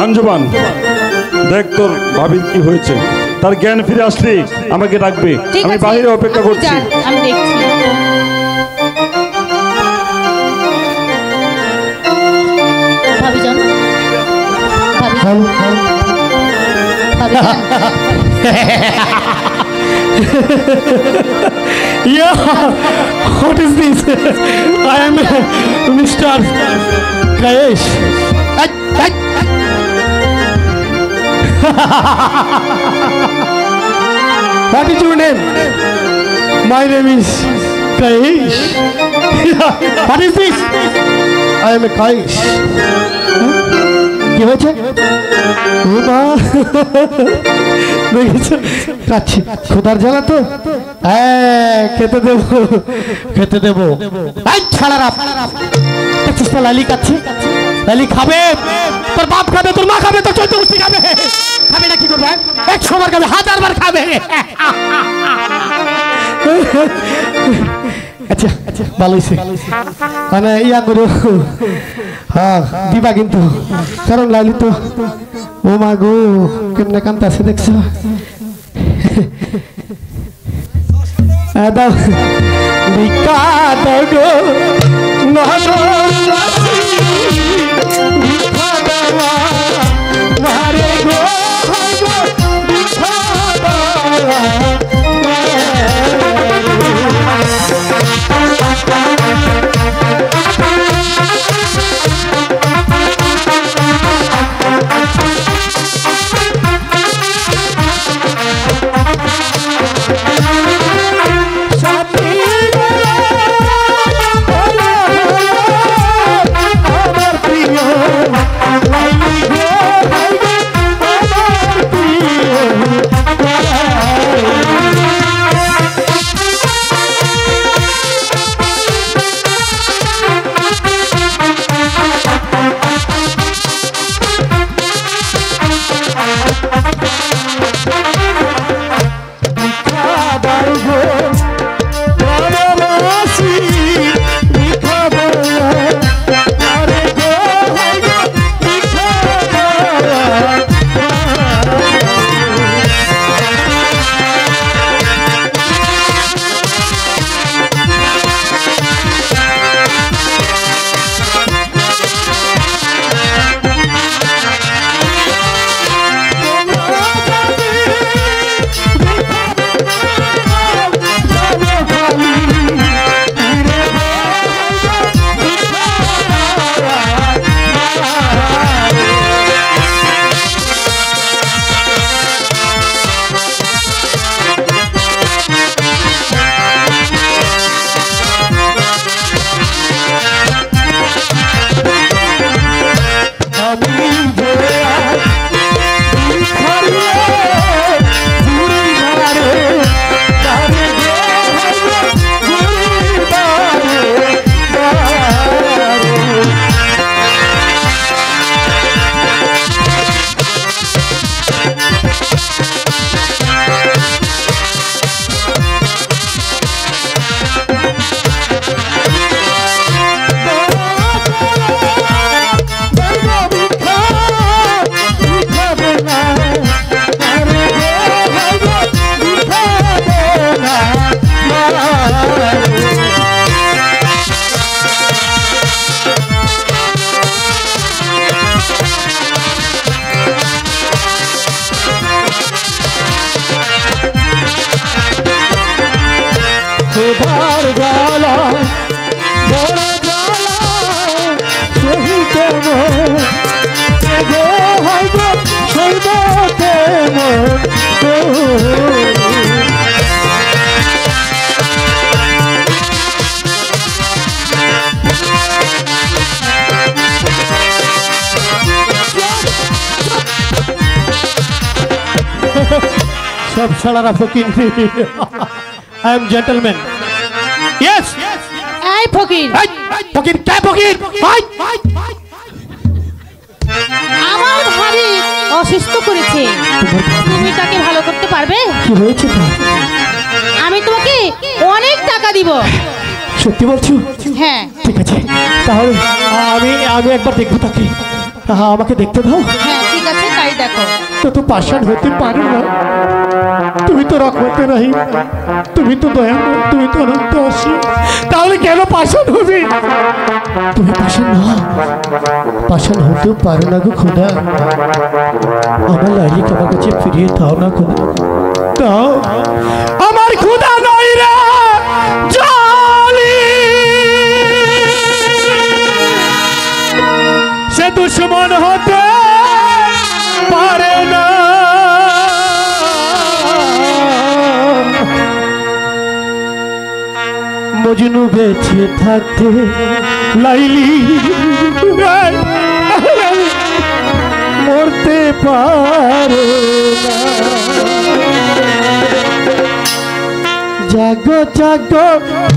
আঞ্জুমান দেখ তোর ভাবির কি হয়েছে, তার জ্ঞান ফিরে আসলে আমাকে ডাকবে, আমি বাইরে অপেক্ষা করছি। আমি দেখছি। ভাবিজান, Yeah, what is this? I am Mr. Kayesh. What is your name? My name is Kayesh. What is this? I am a Kayesh. কি হয়েছে? দেখেছো কাচ্ছি খোদার জ্বালা তো, খেতে দেবো খেতে দেবো। ছাড়ারা দেখছিস তো লালি কাচ্ছে, লালি খাবে, তোর বাপ খাবে, তোর মা খাবে, তোর চৈত্র গোষ্ঠী খাবে, খাবে না কি করবে? 100 বার খাবে, 1000 বার খাবে। আচ্ছা আচ্ছা ভালো হয়েছে, মানে ইয়া করো, হ্যাঁ দিবা কিন্তু, কারণ লালি তো ও মা গো কেমনে কান্তা আছে দেখছো। দাও ভিক্ষা দাও গো ভিক্ষা দেওয়া মারে গো ভিক্ষা দেওয়া। सब सारा फकीर I am gentleman yes এই ফকির ফকির কে ফকির আমার ভাবি অসুস্থ করেছে, তুমি তাকে ভালো করতে পারবে? কি হয়েছে? আমি তোমাকে অনেক টাকা দিব। সত্যি বলছো? হ্যাঁ ঠিক আছে, তাহলে আমি একবার দেখবো তাকে, আমাকে দেখতে দাও। হ্যাঁ ঠিক দেখো। তো তো পাষাণ হতে পারে না। তুমি তো রকমতে রহিম, তুমি তো দয়াময়, তুমি তো অনন্ত অসীম, তাহলে কেন পাষাণ হবে? তুমি পাষাণ না, পাষাণ হতেও পারো না গো খোদা। আমার লাইলিকে আমার কাছে ফিরিয়ে দাও না খোদা, দাও। আমার খোদা নয় রে জালি, সে দুশ্মন হতে পারে না। মজনু বেঁচে থাকতে লাইলি মরতে পারো না। জাগো জাগো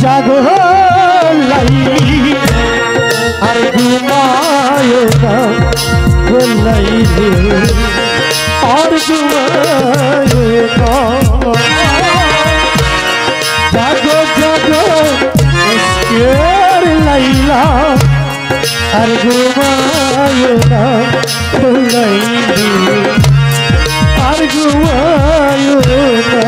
জাগো লাইলি, আর ঘুমায় না গো লাইলি, আর ঘুমায় না। জাগো জাগো ইশকের লাইলা, আর ঘুমায় না গো লাইলি, আর ঘুমায় না।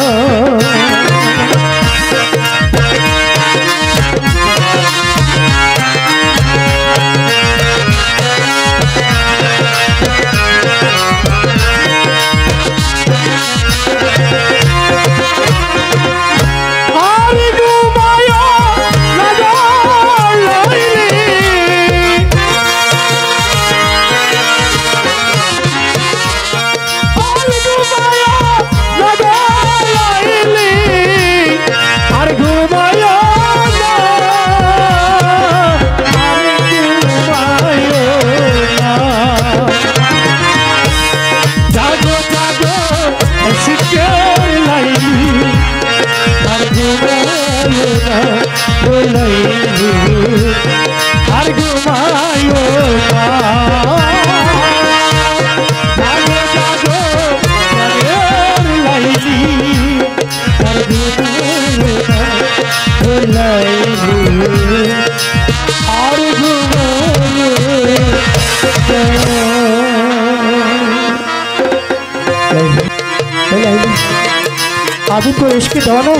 আমি তো এসকে দেওয়ানো,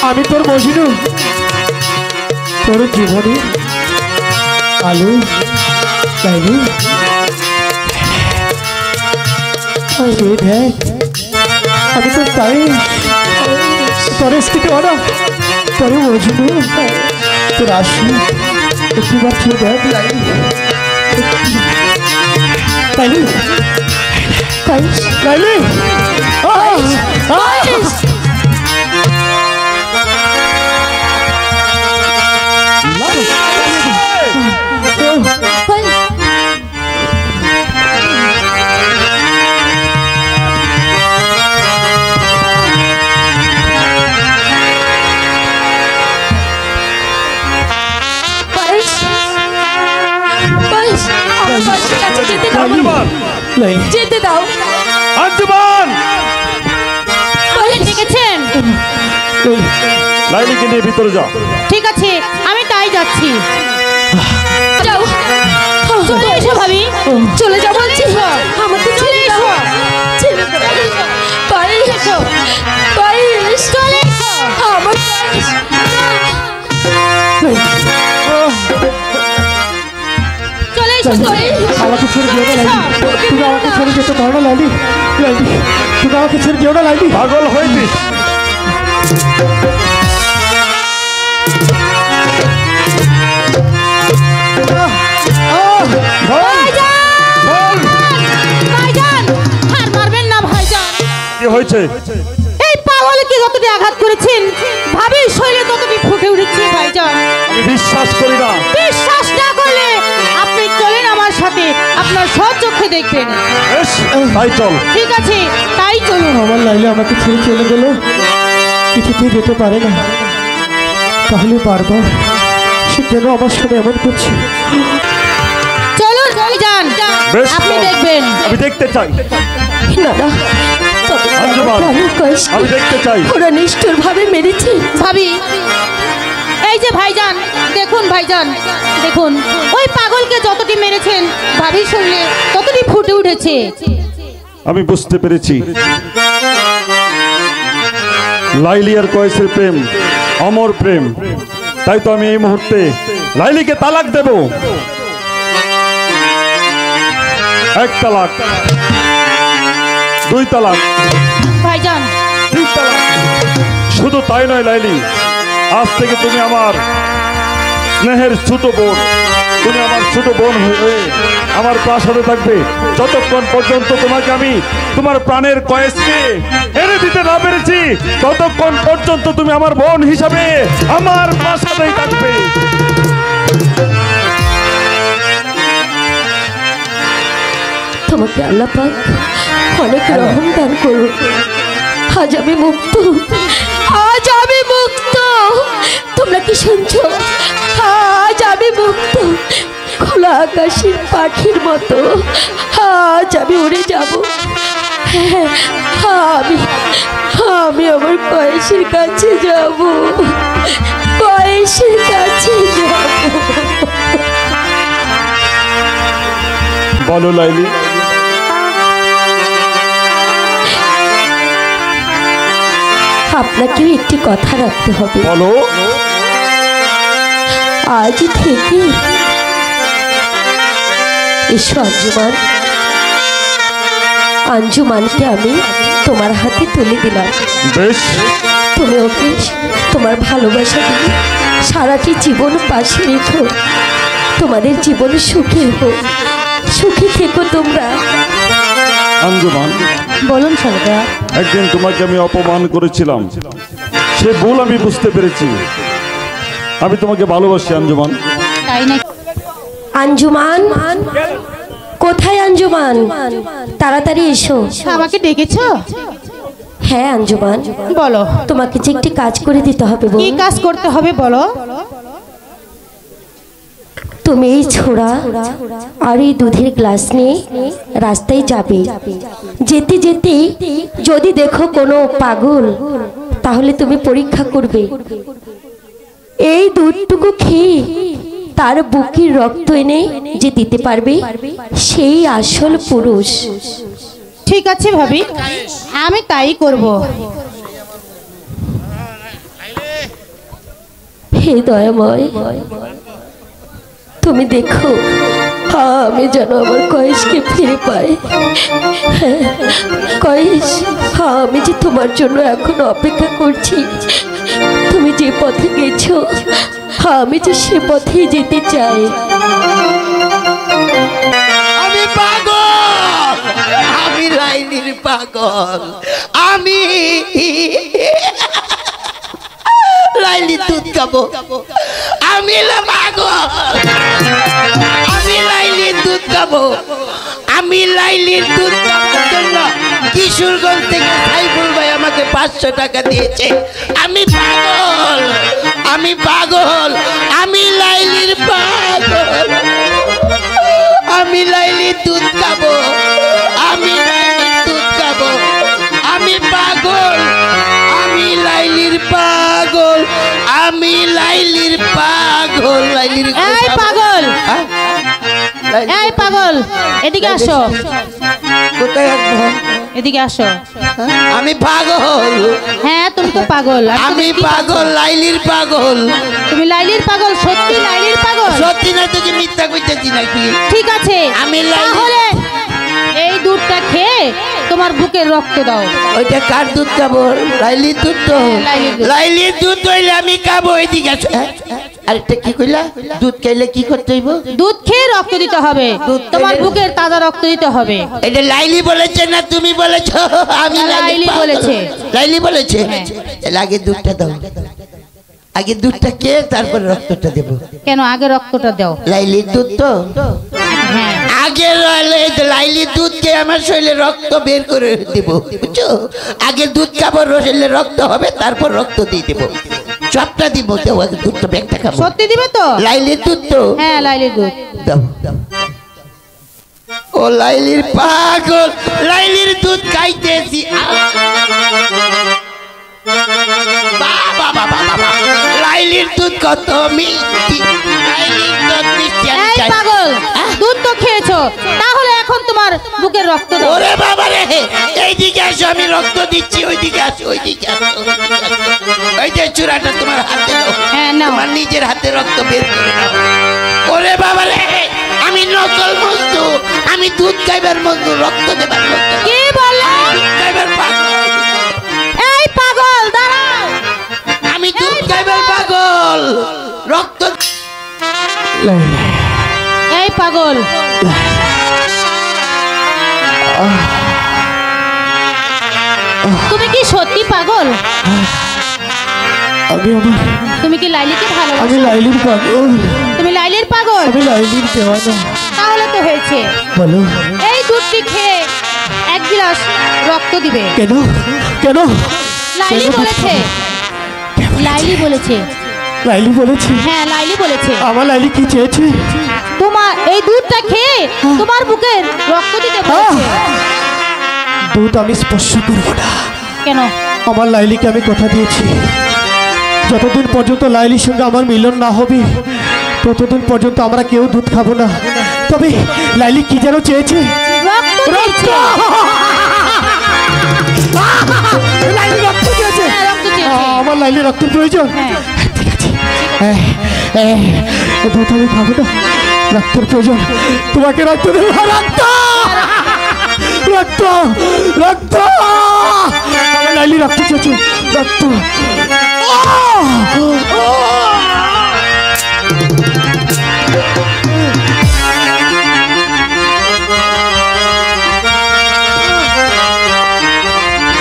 আমি তোর মজনু, তোর জীবনে আলু লাইলি। দেখ আমি তো তাই তোর এসকে দেওয়ানো, তোর মজনু, তোর আসি একটিবার ছেড়ে দেখ লাইলি। লাইলি লাইলি যেতে দাও। আঞ্জুমান, দেখেছেন? লাইলিকে নিয়ে ভিতরে যাও। ঠিক আছে, আমি তাই যাচ্ছি। যাও, চলে এসো ভাবি, চলে যাও বলছি। আমাকে চলে এসো, পারিস এসো, পারিস চলে এসো। আমার চলে এসো, চলে আমাকে ছেড়ে দিও না লাইলি, তুমি আমাকে ছেড়ে যেতে পারো না লাইলি। লাইলি তুমি আমাকে ছেড়ে দিও না লাইলি। পাগল হয়েছিস? কি হয়েছে? এই পাগলকে যতটি আঘাত করেছেন, ভাবির শরীরে ততটি ফুটে উঠেছে ভাইজান। আমি বিশ্বাস করি না। বিশ্বাস না করলে আপনি চলেন আমার সাথে, আপনার সচক্ষে দেখবেন। বেশ, তাই চল। ঠিক আছে, তাই চলুন। আমার লাইলি আমাকে ছেড়ে চলে গেল, কিছুতেই যেতে পারে না, তাহলে বারবার সে কেন আমার সাথে এমন করছে? চলুন ভাইজান, বেশ, আপনি চল। দেখবেন। আমি দেখতে চাই। না না, আঞ্জুমান, আমি দেখতে চাই। ওরা নিষ্ঠুর ভাবে মেরেছে ভাবি। এই যে ভাইজান, দেখুন ভাইজান, দেখুন ওই পাগলকে যতটি মেরেছেন, ভাবির শরীরে ততটি ফুটে উঠেছে। আমি বুঝতে পেরেছি লাইলি আর কয়েসের প্রেম অমর প্রেম। তাই তো আমি এই মুহূর্তে লাইলিকে তালাক দেব। 1 তালাক, 2 তালাক, ভাইজান 3 তালাক। শুধু তাই নয় লাইলি, আজ থেকে তুমি আমার স্নেহের ছোট বোন। তুমি আমার ছোট বোন হয়ে আমার প্রাসাদে থাকবে যতক্ষণ পর্যন্ত তোমাকে আমি তোমার প্রাণের কয়েসকে এনে দিতে না পেরেছি, ততক্ষণ পর্যন্ত তুমি আমার বোন হিসাবে আমার প্রাসাদেই থাকবে। তোমাকে আল্লাহ পাক অনেক রহম দান করুন। আজ আমি মুক্ত, আজ আমি মুক্ত। তোমরা কি শুনছো? আজ আমি মুক্ত, খোলা আকাশের পাখির মতো আজ আমি উড়ে যাব। হ্যাঁ, আমি আমার কয়েসের কাছে যাব, কয়েসের কাছে যাব। বলো লাইলি। আপনাকেও একটি কথা রাখতে হবে। বলো। আজ থেকে এসো আঞ্জুমান, আঞ্জুমানকে আমি তোমার হাতে তুলে দিলাম। বেশ, তুমি ওকে তোমার ভালোবাসা দিয়ে সারাটি জীবন পাশে রেখো। তোমাদের জীবন সুখী হোক, সুখী থেকো তোমরা। আঞ্জুমান, বলুন সর্দার। একদিন তোমাকে আমি অপমান করেছিলাম, সে ভুল আমি বুঝতে পেরেছি। আমি তোমাকে ভালোবাসি আঞ্জুমান। তাই না? আঞ্জুমান, কোথায় আঞ্জুমান? তাড়াতাড়ি এসো। আমাকে ডেকেছো? হ্যাঁ আঞ্জুমান, বলো তোমাকে যে একটি কাজ করে দিতে হবে। কি কাজ করতে হবে বলো। তুমি এই ছোড়া আর এই দুধের গ্লাস নিয়ে রাস্তায় যাবে। যেতে যেতে যদি দেখো কোনো পাগল, তাহলে তুমি পরীক্ষা করবে। এই দুধটুকু খেয়ে তার বুকের রক্ত এনে যে দিতে পারবে, সেই আসল পুরুষ। ঠিক আছে ভাবি, আমি তাই করব। হে দয়াময়, তুমি দেখো আমি যেন আমার কয়েসকে ফিরে পাই। হ্যাঁ কয়েস, আমি যে তোমার জন্য এখন অপেক্ষা করছি। তুমি যে পথে গেছো, আমি যে সে পথেই যেতে চাই। আমি পাগল, আমি লাইলির পাগল, আমি লাইলি দুধ খাবো। আমি পাগল, আমি লাইলির দুধ খাবো। আমি লাইলির দুধ খাবার জন্য কিশোরগঞ্জ থেকে সাইফুল ভাই আমাকে 500 টাকা দিয়েছে। আমি পাগল, আমি পাগল, আমি লাইলির পাগল। আমি লাইলির দুধ খাবো, আমি লাইলির দুধ খাবো। আমি পাগল, আমি লাইলির পাগল, আমি লাইলির পাগল। লাইলির এই পাগল, হ্যাঁ? এই পাগল, এদিকে আসো, কোথায় আসবো? এদিকে আসো। আমি পাগল, হ্যাঁ তুমি তো পাগল। আর আমি তুমি কি পাগল, লাইলির পাগল। তুমি লাইলির পাগল? সত্যি লাইলির পাগল? সত্যি না তোকে মিথ্যা কইতেছি নাকি? ঠিক আছে, আমি লাইলি- তাহলে এই দুধটা খেয়ে তোমার বুকের রক্ত দাও। ওইটা কার দুধ খাবো? লাইলির দুধ তো। লাইলির দুধ। লাইলির দুধ হইলে আমি খাবো। এদিকে আসো। আরেকটা কি কইলা? দুধ খাইলে কি করতে হইব? দুধ খেয়ে রক্ত দিতে হবে, দুধ তোমার খেলে- বুকের তাজা রক্ত দিতে হবে। এটা লাইলি বলেছে না তুমি বলেছো? আমি না, লাইলি পাগল। বলেছে। লাইলি বলেছে? হ্যাঁ। তাহলে আগে দুধটা দাও, আগে দুধটা খেয়ে তারপরে রক্তটা দেব। কেন আগে রক্তটা দাও? লাইলির দুধ তো। হ্যাঁ আগে লাইলির দুধ খেয়ে আমার শরীরে রক্ত বের করে দেব, বুঝছো? আগে দুধ খাবো, শরীরে রক্ত হবে, তারপর রক্ত দিয়ে দেবো। সবটা দিব, দেবো আগে দুধটা, ব্যাগটা খাবো। সত্যি দিবে তো? লাইলির দুধ তো। হ্যাঁ লাইলির দুধ। দাও। ও লাইলির পাগল, লাইলির দুধ খাইতেছি। বাবা বাবা বাবা, লাইলির দুধ কত মিষ্টি, লাইলির দুধ মিষ্টি। আমি এই চাই। পাগল, দুধ তো খেয়েছো, তাহলে এখন তোমার বুকের বুকের রক্ত দাও। ওরে বাবা রে, এইদিকে আসো, আমি রক্ত দিচ্ছি। ওইদিকে আসো, ওইদিকে আসো, ওইদিকে আসো। ওই যে চূড়াটা তোমার হাতে দাও। হ্যাঁ, নাও। তোমার নিজের হাতে রক্ত বের করে নাও। ওরে বাবা রে, আমি নকল মজনু, আমি দুধ খাইবার মজনু, রক্ত দেবার মজনু। কি বললে? দুধ খাইবার পাগল। এই পাগল দাঁড়াও। আমি দুধ খাইবার পাগল, রক্ত। এই পাগল, তুমি কি সত্যি পাগল? আমি আমার তুমি কি লাইলিকে আমি ভালোবাসো? লাইলির পাগল, তুমি লাইলির পাগল? আমি লাইলির দেওয়ানা। তাহলে তো হয়েছে। বলো এই দুধটি খেয়ে এক গ্লাস রক্ত দিবে। কেন কেন? লাইলি বলেছে, লাইলি বলেছে। লাইলি বলেছি? হ্যাঁ, লাইলি বলেছে। আমার লাইলি কি চেয়েছে? তোমার এই দুধটা খেয়ে তোমার বুকের রক্ত দিতে বলেছে। দুধ আমি স্পর্শ করবো না। কেন? আমার লাইলিকে আমি কথা দিয়েছি, যতদিন পর্যন্ত লাইলির সঙ্গে আমার মিলন না হবে ততদিন পর্যন্ত আমরা কেউ দুধ খাবো না। তবে লাইলি কি যেন চেয়েছে? রক্ত রক্ত! চেয়েছে। লাইলি রক্ত চেয়েছে। হ্যাঁ, রক্ত চেয়েছে। আমার লাইলি রক্তের প্রয়োজন। হ্যাঁ। ঠিক আছে, দুধ আমি খাবো না, রক্তের প্রয়োজন। তোমাকে রক্ত দেবো। রক্ত রক্ত রক্ত! আমার লাইলি রক্ত চেয়েছে, রক্ত।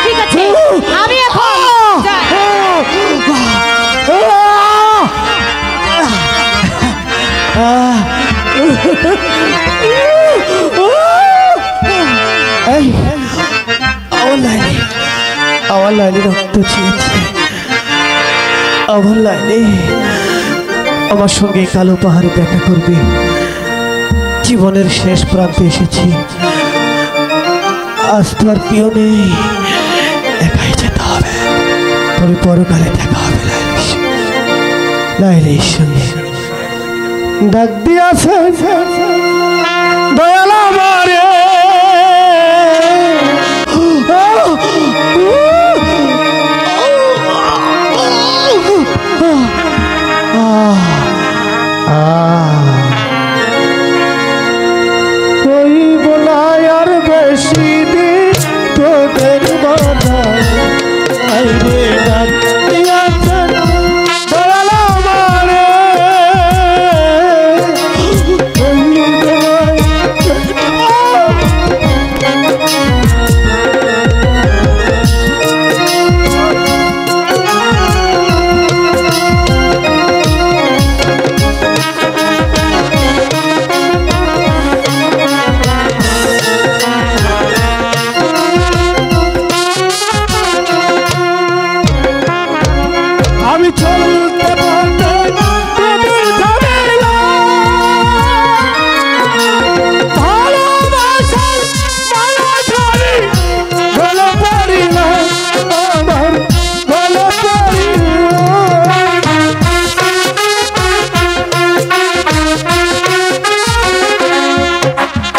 ঠিক আছে, আমি এখন যাই। এই, আমার লাইলি রক্ত চেয়েছে। আমার লাইলি আমার সঙ্গে কালো পাহাড়ে দেখা করবে। জীবনের শেষ প্রান্তে এসেছি, আজ তো আর কেউ নেই, একাই যেতে হবে। তবে পরকালে দেখা হবে লাইলির সঙ্গে। ডাক দিয়াছে দয়াল আমারে, কইব না আর বেশি দিন তোদের বাধা। আইরে ডাক দিয়াছে দয়াল আমারে, কইব আমি চলতে পারতে তোদের ঝামেলা, ভালোবাসার মালা ধরি গলে পড়িলাম, আমার গলে পড়িলাম।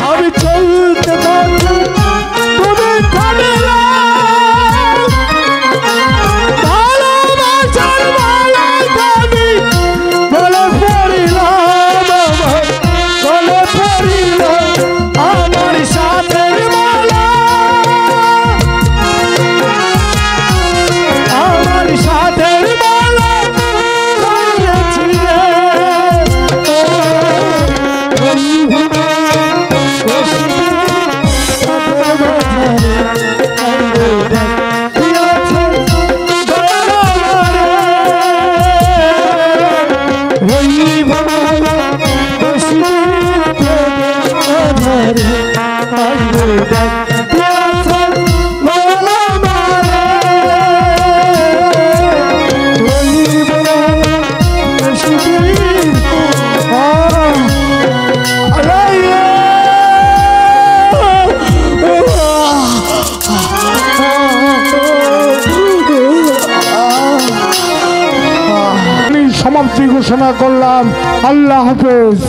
আমি চলতে পারতে তোদের ঝামেলা, ভালোবাসার মালা ধরি গলে পড়িলাম, আমার গলে পড়িলাম। আমার সাথের মালা, আমার সাথের মালা করেছি রে। সমাপ্তি ঘোষণা করলাম। আল্লাহ হাফেজ।